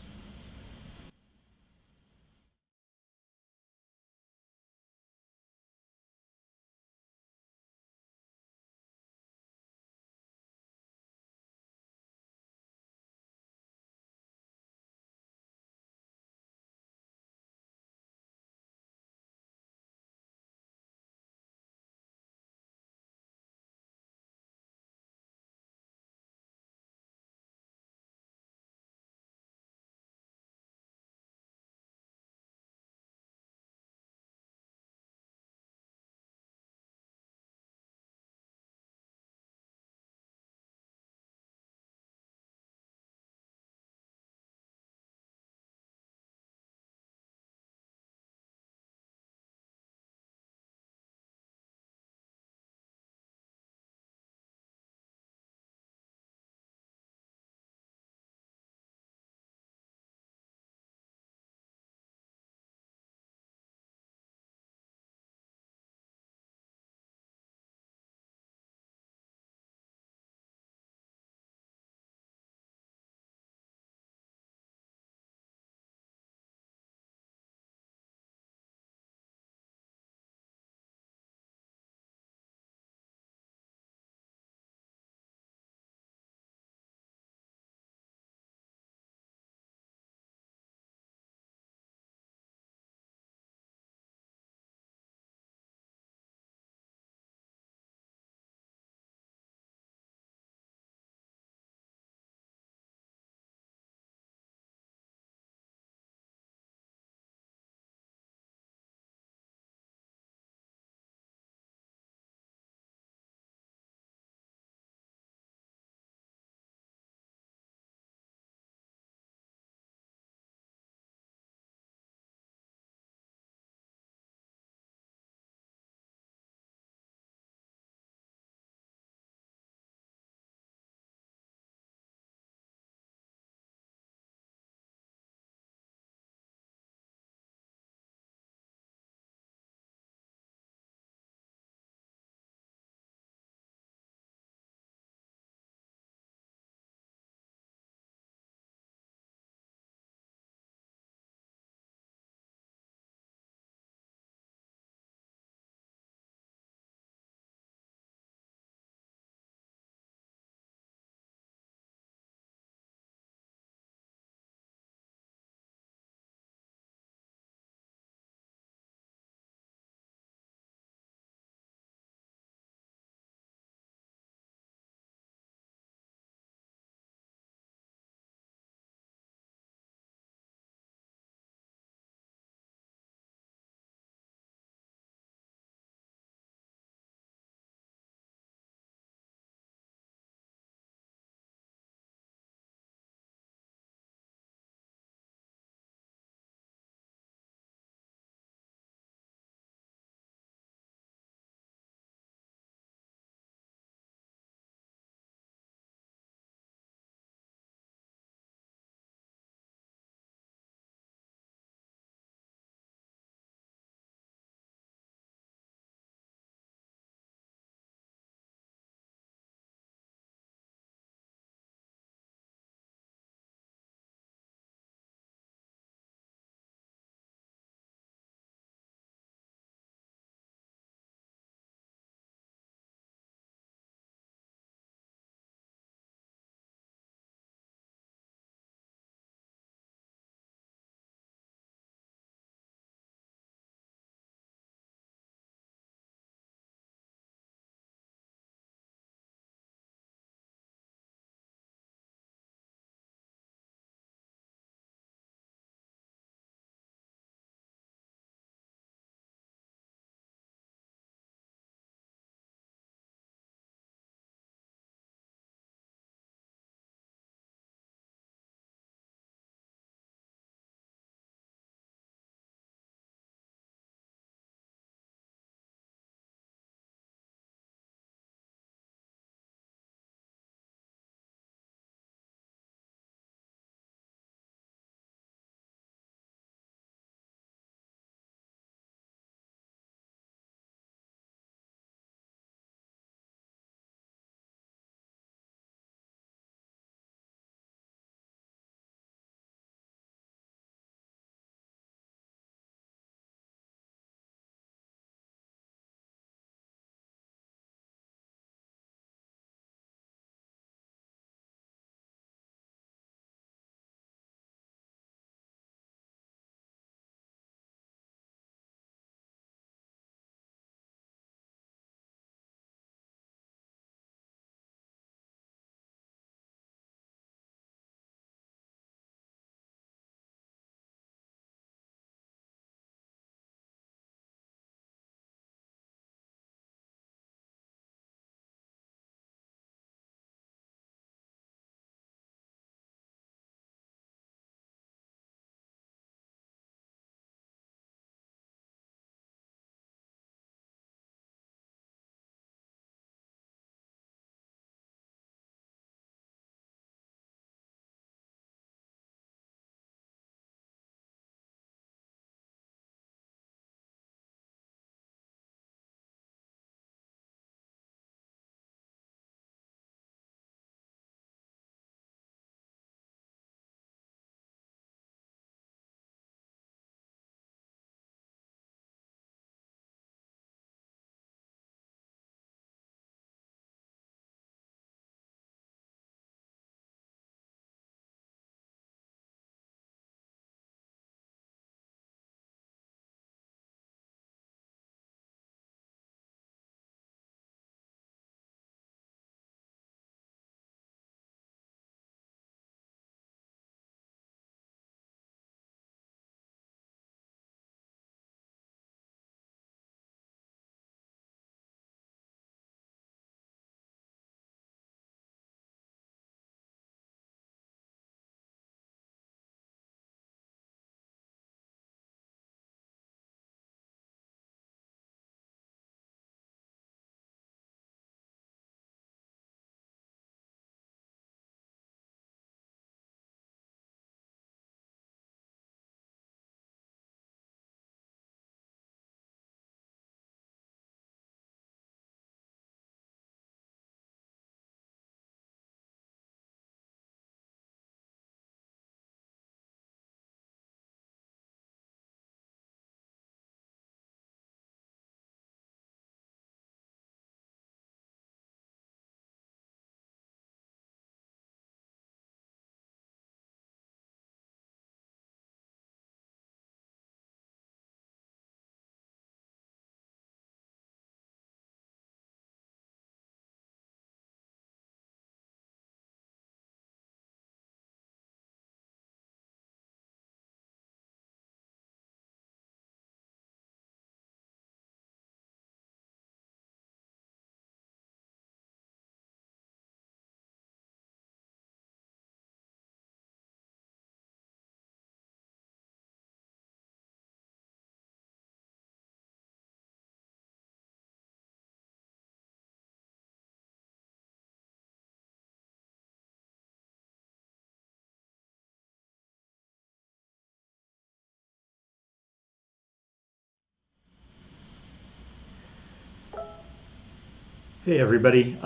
Hey everybody.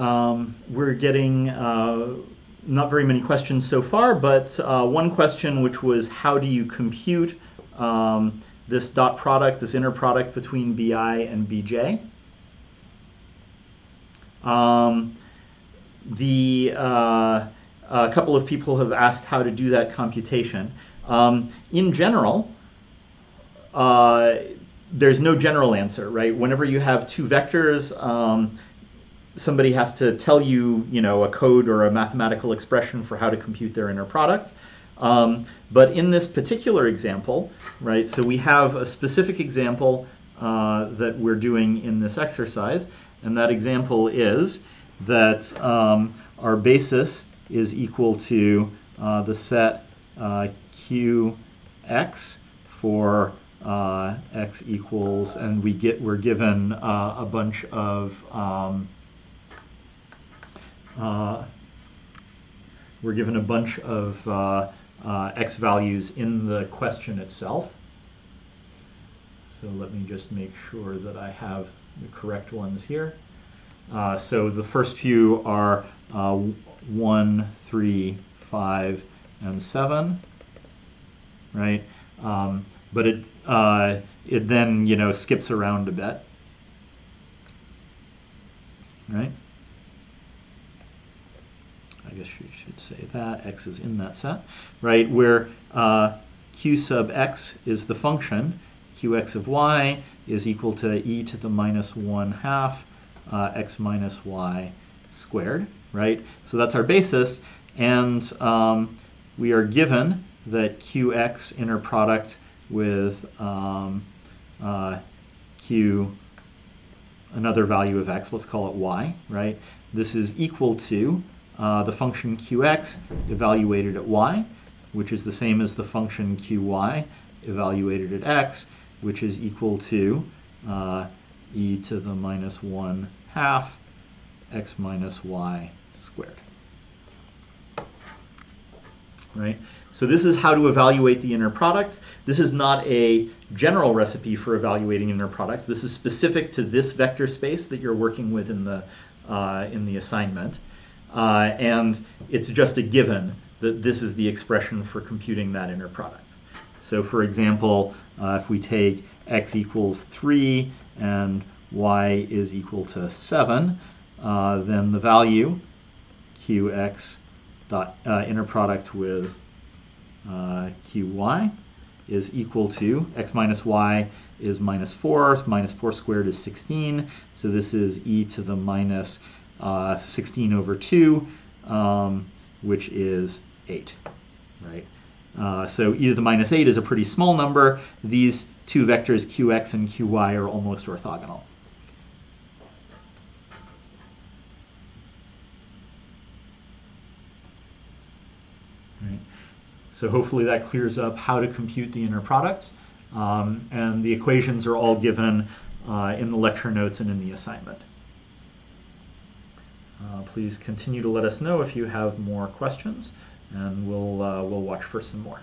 We're getting not very many questions so far, but one question which was how do you compute this dot product, this inner product between BI and BJ? A couple of people have asked how to do that computation. In general, there's no general answer, right? Whenever you have two vectors, somebody has to tell you, a code or a mathematical expression for how to compute their inner product. But in this particular example, right, so we have a specific example that we're doing in this exercise, and that example is that our basis is equal to the set Qx for x equals, and we're given a bunch of x values in the question itself. So let me just make sure that I have the correct ones here. So the first few are 1, 3, 5, and 7, right? But it then skips around a bit, right? I guess you should say that x is in that set, right? Where q sub x is the function, qx of y is equal to e to the minus 1/2 x minus y squared, right? So that's our basis, and we are given that qx inner product with q, another value of x, let's call it y, right? This is equal to the function qx evaluated at y, which is the same as the function qy evaluated at x, which is equal to e to the minus 1/2 x minus y squared. Right? So this is how to evaluate the inner product. This is not a general recipe for evaluating inner products. This is specific to this vector space that you're working with in the assignment. And it's just a given that this is the expression for computing that inner product. So for example, if we take x equals 3 and y is equal to 7, then the value qx dot inner product with qy is equal to x minus y is minus 4. Minus 4 squared is 16. So this is e to the minus 16 over 2, which is 8, right? So e to the minus 8 is a pretty small number. These two vectors, qx and qy, are almost orthogonal. Right. So hopefully that clears up how to compute the inner product. And the equations are all given in the lecture notes and in the assignment. Please continue to let us know if you have more questions, and we'll watch for some more.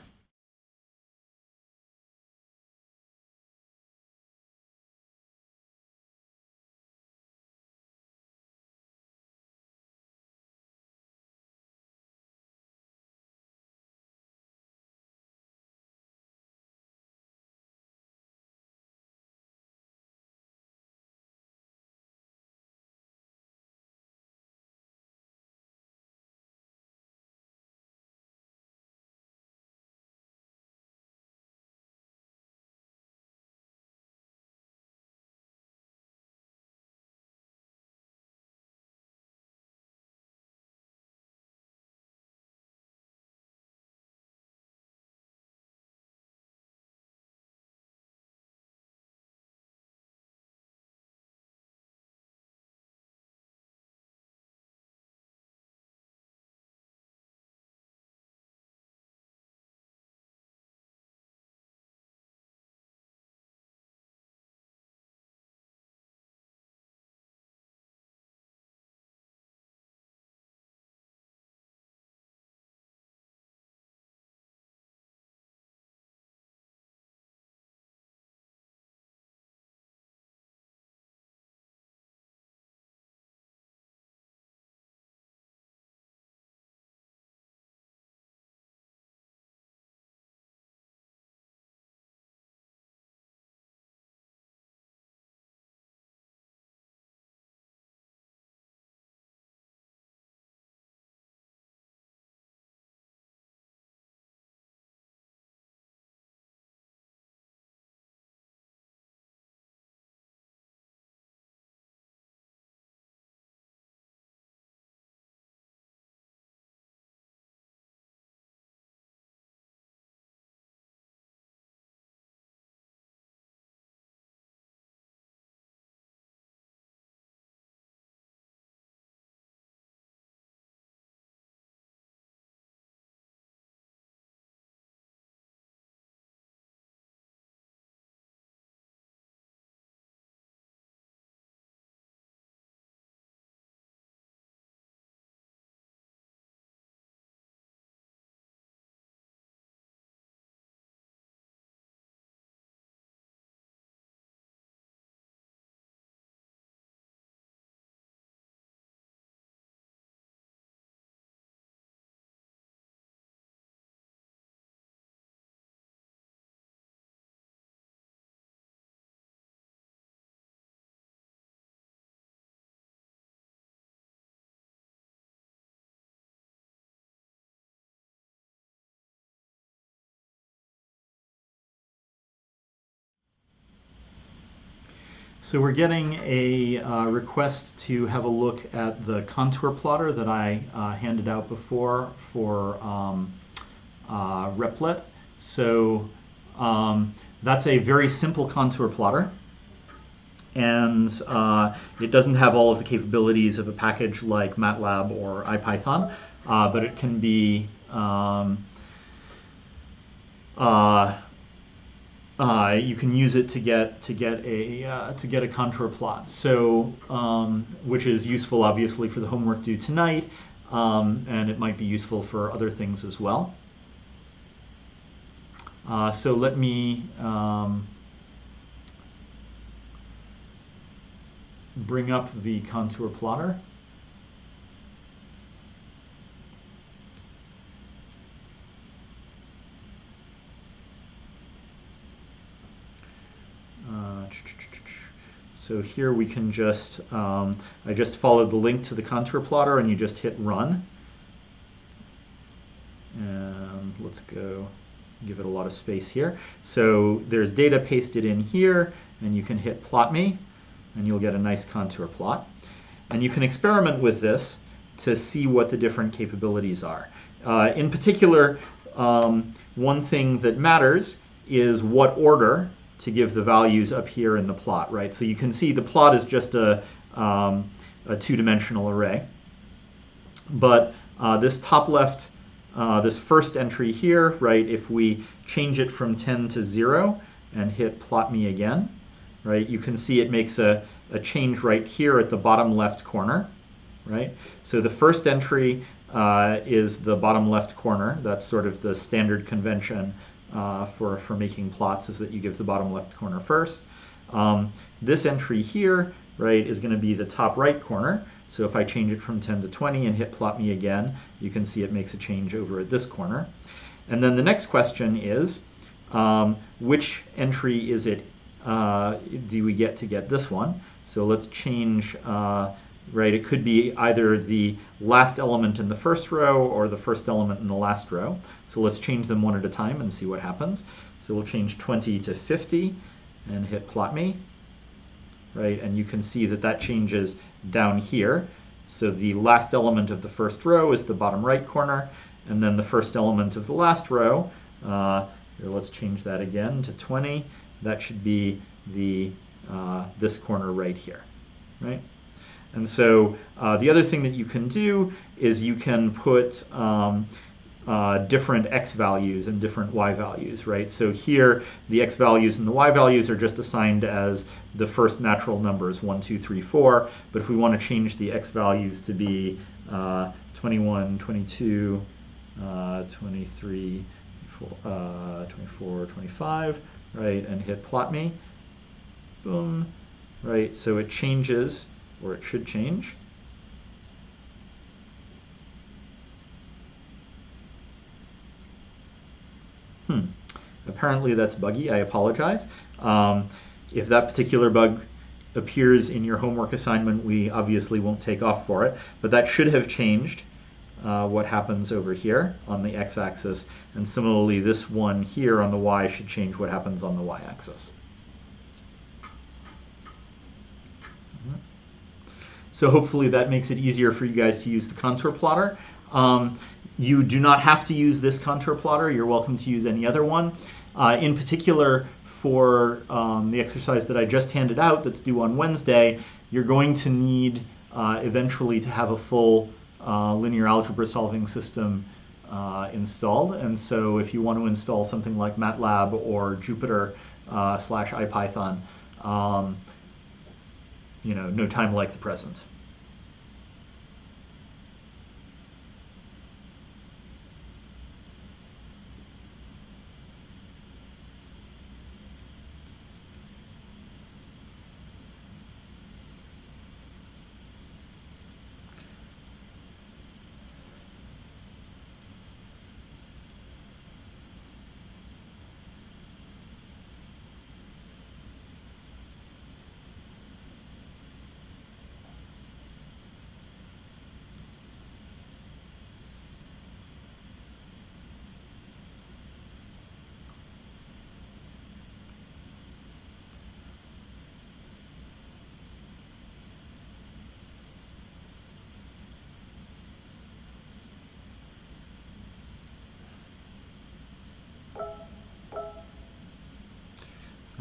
So we're getting a request to have a look at the contour plotter that I handed out before for Replit. So that's a very simple contour plotter. And it doesn't have all of the capabilities of a package like MATLAB or IPython, but it can be you can use it to get a contour plot. So which is useful, obviously, for the homework due tonight, and it might be useful for other things as well. So let me bring up the contour plotter. So here we can just, I just followed the link to the contour plotter and you just hit run. And let's go give it a lot of space here. So there's data pasted in here and you can hit plot me and you'll get a nice contour plot. And you can experiment with this to see what the different capabilities are. In particular, one thing that matters is what order to give the values up here in the plot, right? So you can see the plot is just a two-dimensional array. But this top left, this first entry here, right, if we change it from 10 to 0 and hit plot me again, right, you can see it makes a change right here at the bottom left corner, right? So the first entry is the bottom left corner. That's sort of the standard convention for making plots, is that you give the bottom left corner first. This entry here, right, is going to be the top right corner. So if I change it from 10 to 20 and hit plot me again, you can see it makes a change over at this corner. And then the next question is, which entry is it, do we get to get this one? So let's change, right, it could be either the last element in the first row or the first element in the last row. So let's change them one at a time and see what happens. So we'll change 20 to 50 and hit plot me, right? And you can see that that changes down here. So the last element of the first row is the bottom right corner, and then the first element of the last row, here, let's change that again to 20. That should be the this corner right here, right? And so the other thing that you can do is you can put different x values and different y values, right? So here, the x values and the y values are just assigned as the first natural numbers, 1, 2, 3, 4. But if we want to change the x values to be 21, 22, 23, 24, 25, right, and hit plot me, boom, right? So it changes, or it should change. Apparently that's buggy. I apologize. If that particular bug appears in your homework assignment, we obviously won't take off for it, but that should have changed what happens over here on the x-axis, and similarly this one here on the y should change what happens on the y-axis. So hopefully that makes it easier for you guys to use the contour plotter. You do not have to use this contour plotter. You're welcome to use any other one. In particular, for the exercise that I just handed out that's due on Wednesday, you're going to need eventually to have a full linear algebra solving system installed. And so if you want to install something like MATLAB or Jupyter / IPython, you know, no time like the present.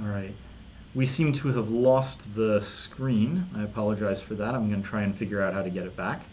All right. We seem to have lost the screen. I apologize for that. I'm going to try and figure out how to get it back.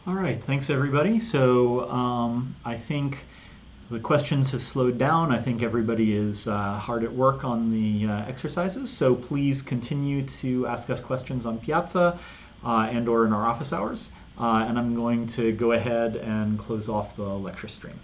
All right, thanks everybody. So I think the questions have slowed down. I think everybody is hard at work on the exercises. So please continue to ask us questions on Piazza. and or in our office hours. And I'm going to go ahead and close off the lecture stream.